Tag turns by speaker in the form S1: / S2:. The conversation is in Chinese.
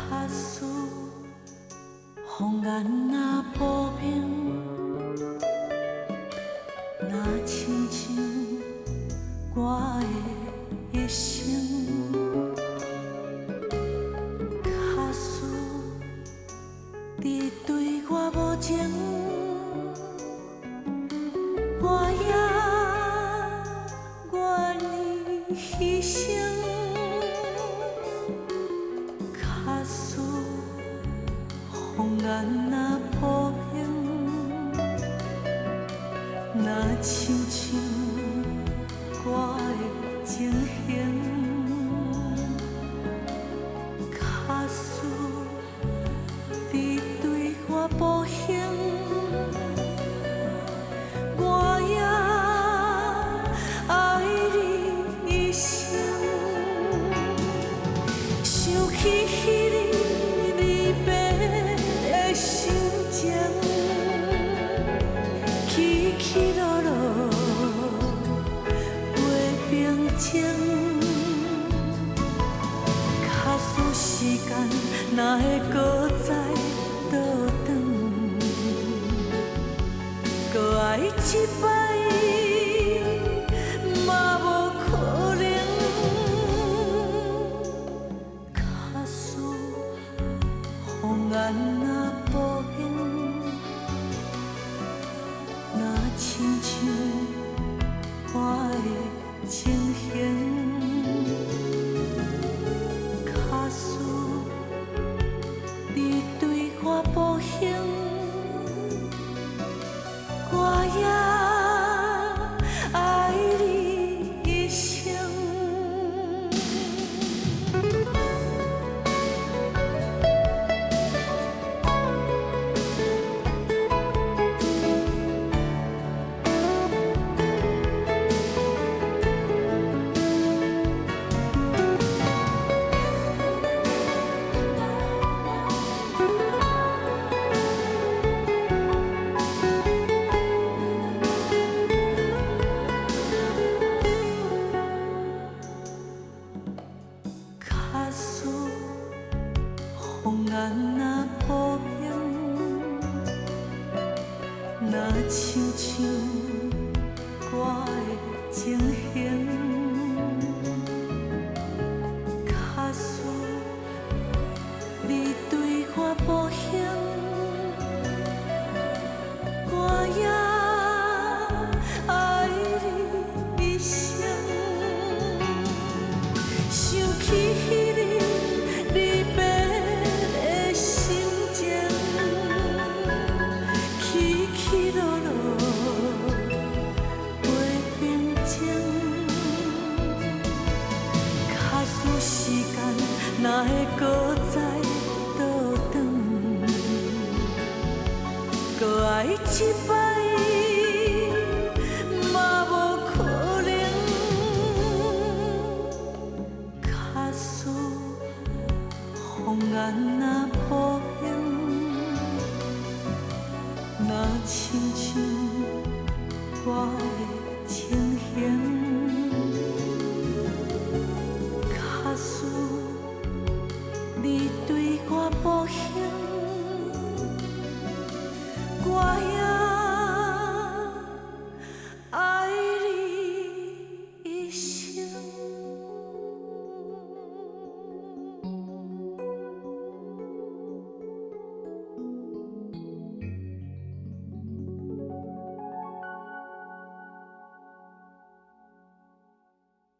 S1: 假使风眼若无明，若亲像我的一生。假使你对我无情，我也愿意牺牲。假使风眼若无明，若亲像我的情形。假使你对我无幸，我也爱你一生。想起彼日离别的心情，起起落落袂平静。假使时间若会搁再倒转，搁爱一摆嘛无可能。假使风眼若无明，若亲像我的情形。假使你对我无幸，我也爱你一生。假使风眼若无明，若亲像我的情形。假使你对我无幸，我也爱你一生。想起彼日离别的心情，起起落落袂平静。假使时间若会搁再倒转，搁爱一摆嘛无可能。假使风眼若无明，若亲像我的情